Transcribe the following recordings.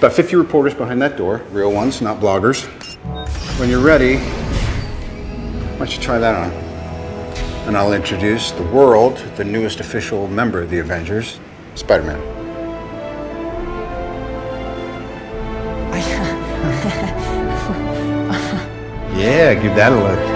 about 50 reporters behind that door, real ones, not bloggers. When you're ready, why don't you try that on? And I'll introduce the world, the newest official member of the Avengers, Spider-Man. Yeah, give that a look.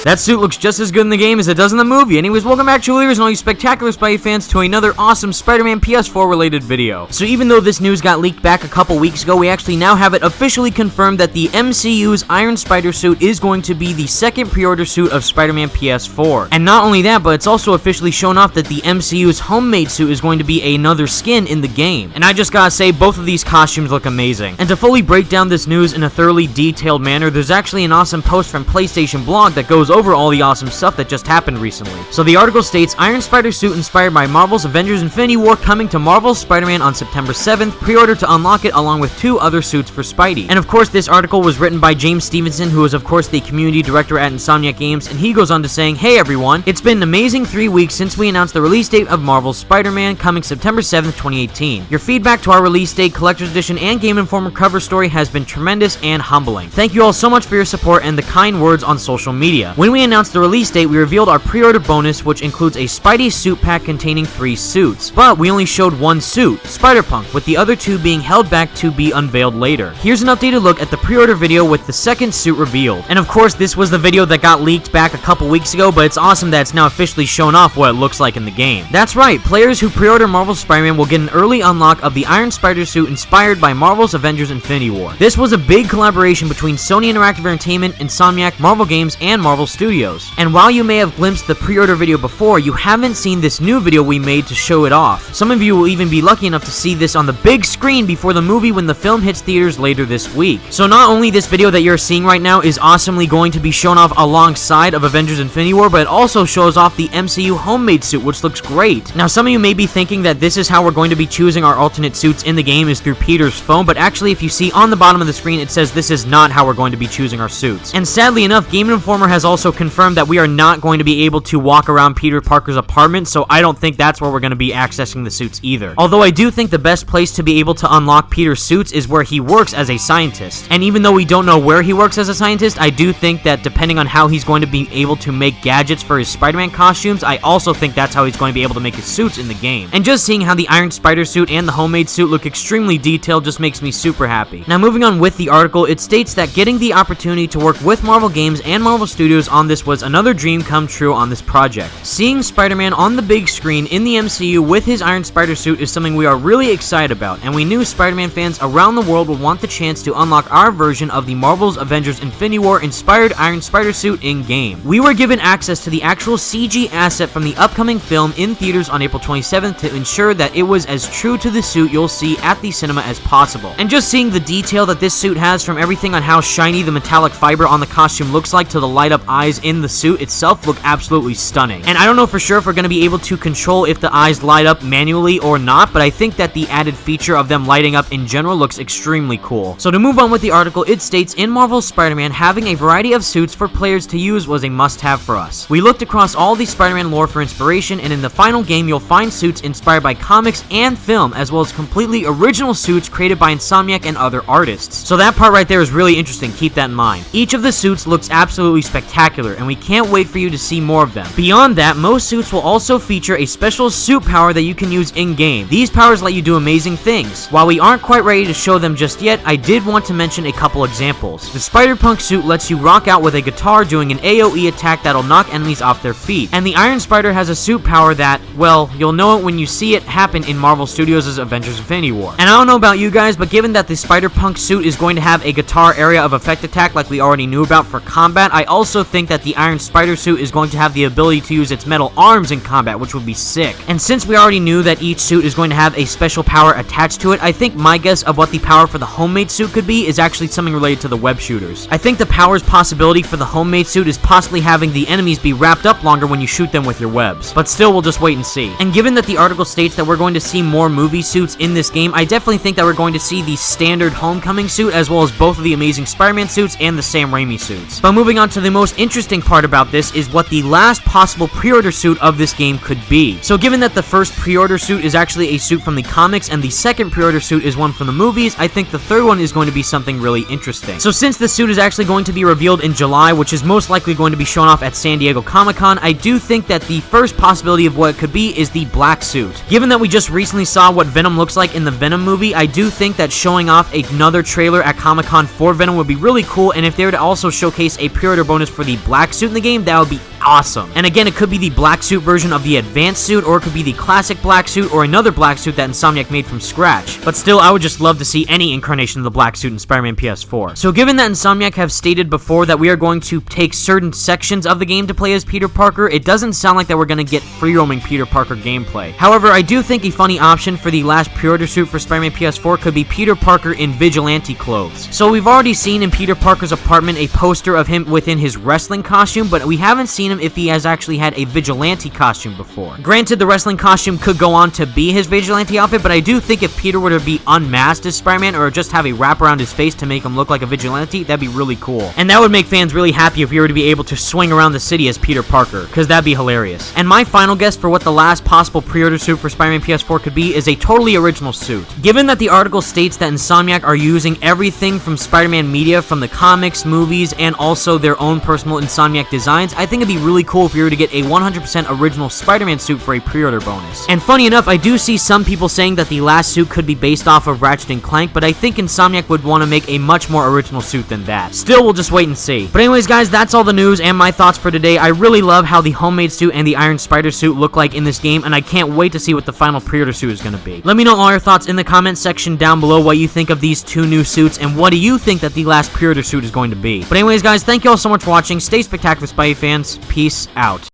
That suit looks just as good in the game as it does in the movie. Anyways, welcome back, cheerleaders and all you spectacular Spidey fans, to another awesome Spider-Man PS4 related video. So even though this news got leaked back a couple weeks ago, we actually now have it officially confirmed that the MCU's Iron Spider suit is going to be the second pre-order suit of Spider-Man PS4. And not only that, but it's also officially shown off that the MCU's Homemade Suit is going to be another skin in the game. And I just gotta say, both of these costumes look amazing. And to fully break down this news in a thoroughly detailed manner, there's actually an awesome post from PlayStation Blog that goes over all the awesome stuff that just happened recently. So the article states, Iron Spider suit inspired by Marvel's Avengers Infinity War coming to Marvel's Spider-Man on September 7th, pre-order to unlock it along with 2 other suits for Spidey. And of course this article was written by James Stevenson, who is of course the community director at Insomniac Games, and he goes on to saying, hey everyone, it's been an amazing 3 weeks since we announced the release date of Marvel's Spider-Man coming September 7th, 2018. Your feedback to our release date, collector's edition, and Game Informer cover story has been tremendous and humbling. Thank you all so much for your support and the kind words on social media. When we announced the release date, we revealed our pre-order bonus, which includes a Spidey suit pack containing 3 suits. But we only showed 1 suit, Spider-Punk, with the other 2 being held back to be unveiled later. Here's an updated look at the pre-order video with the second suit revealed. And of course, this was the video that got leaked back a couple weeks ago, but it's awesome that it's now officially shown off what it looks like in the game. That's right, players who pre-order Marvel's Spider-Man will get an early unlock of the Iron Spider suit inspired by Marvel's Avengers Infinity War. This was a big collaboration between Sony Interactive Entertainment, Insomniac, Marvel Games, and Marvel Studios. And while you may have glimpsed the pre-order video before, you haven't seen this new video we made to show it off. Some of you will even be lucky enough to see this on the big screen before the movie when the film hits theaters later this week. So not only this video that you're seeing right now is awesomely going to be shown off alongside of Avengers Infinity War, but it also shows off the MCU Homemade Suit, which looks great. Now some of you may be thinking that this is how we're going to be choosing our alternate suits in the game is through Peter's phone, but actually if you see on the bottom of the screen it says this is not how we're going to be choosing our suits. And sadly enough, Game Informer has also confirmed that we are not going to be able to walk around Peter Parker's apartment, so I don't think that's where we're going to be accessing the suits either. Although I do think the best place to be able to unlock Peter's suits is where he works as a scientist. And even though we don't know where he works as a scientist, I do think that depending on how he's going to be able to make gadgets for his Spider-Man costumes, I also think that's how he's going to be able to make his suits in the game. And just seeing how the Iron Spider suit and the Homemade Suit look extremely detailed just makes me super happy. Now moving on with the article, it states that getting the opportunity to work with Marvel Games and Marvel Studios on this was another dream come true on this project. Seeing Spider-Man on the big screen in the MCU with his Iron Spider suit is something we are really excited about, and we knew Spider-Man fans around the world would want the chance to unlock our version of the Marvel's Avengers Infinity War inspired Iron Spider suit in-game. We were given access to the actual CG asset from the upcoming film in theaters on April 27th to ensure that it was as true to the suit you'll see at the cinema as possible. And just seeing the detail that this suit has, from everything on how shiny the metallic fiber on the costume looks like to the light up eyes in the suit itself, look absolutely stunning. And I don't know for sure if we're going to be able to control if the eyes light up manually or not, but I think that the added feature of them lighting up in general looks extremely cool. So to move on with the article, it states, in Marvel's Spider-Man, having a variety of suits for players to use was a must-have for us. We looked across all the Spider-Man lore for inspiration, and in the final game you'll find suits inspired by comics and film, as well as completely original suits created by Insomniac and other artists. So that part right there is really interesting, keep that in mind. Each of the suits looks absolutely spectacular, and we can't wait for you to see more of them. Beyond that, most suits will also feature a special suit power that you can use in-game. These powers let you do amazing things. While we aren't quite ready to show them just yet, I did want to mention a couple examples. The Spider-Punk suit lets you rock out with a guitar doing an AoE attack that'll knock enemies off their feet. And the Iron Spider has a suit power that, well, you'll know it when you see it happen in Marvel Studios' Avengers Infinity War. And I don't know about you guys, but given that the Spider-Punk suit is going to have a guitar area of effect attack like we already knew about for combat, I also think that the Iron Spider suit is going to have the ability to use its metal arms in combat, which would be sick. And since we already knew that each suit is going to have a special power attached to it, I think my guess of what the power for the Homemade Suit could be is actually something related to the web shooters. I think the power's possibility for the Homemade Suit is possibly having the enemies be wrapped up longer when you shoot them with your webs. But still, we'll just wait and see. And given that the article states that we're going to see more movie suits in this game, I definitely think that we're going to see the standard Homecoming suit as well as both of the Amazing Spider-Man suits and the Sam Raimi suits. But moving on to the most interesting part about this is what the last possible pre-order suit of this game could be. So given that the first pre-order suit is actually a suit from the comics and the second pre-order suit is one from the movies, I think the third one is going to be something really interesting. So since the suit is actually going to be revealed in July, which is most likely going to be shown off at San Diego Comic-Con, I do think that the first possibility of what it could be is the black suit. Given that we just recently saw what Venom looks like in the Venom movie, I do think that showing off another trailer at Comic-Con for Venom would be really cool, and if they were to also showcase a pre-order bonus for the black suit in the game, that would be awesome. And again, it could be the black suit version of the advanced suit, or it could be the classic black suit, or another black suit that Insomniac made from scratch. But still, I would just love to see any incarnation of the black suit in Spider-Man PS4. So given that Insomniac have stated before that we are going to take certain sections of the game to play as Peter Parker, it doesn't sound like that we're going to get free-roaming Peter Parker gameplay. However, I do think a funny option for the last pre-order suit for Spider-Man PS4 could be Peter Parker in Vigilante clothes. So we've already seen in Peter Parker's apartment a poster of him within his wrestling costume, but we haven't seen him if he has actually had a Vigilante costume before. Granted, the wrestling costume could go on to be his Vigilante outfit, but I do think if Peter were to be unmasked as Spider-Man or just have a wrap around his face to make him look like a Vigilante, that'd be really cool. And that would make fans really happy if we were to be able to swing around the city as Peter Parker, because that'd be hilarious. And my final guess for what the last possible pre-order suit for Spider-Man PS4 could be is a totally original suit. Given that the article states that Insomniac are using everything from Spider-Man media from the comics, movies, and also their own personal Insomniac designs, I think it'd be really cool if we were to get a 100% original Spider-Man suit for a pre-order bonus. And funny enough, I do see some people saying that the last suit could be based off of Ratchet & Clank, but I think Insomniac would want to make a much more original suit than that. Still, we'll just wait and see. But anyways, guys, that's all the news and my thoughts for today. I really love how the Homemade Suit and the Iron Spider suit look like in this game, and I can't wait to see what the final pre-order suit is going to be. Let me know all your thoughts in the comment section down below, what you think of these two new suits, and what do you think that the last pre-order suit is going to be. But anyways, guys, thank you all so much for watching. Stay spectacular, Spidey fans. Peace out.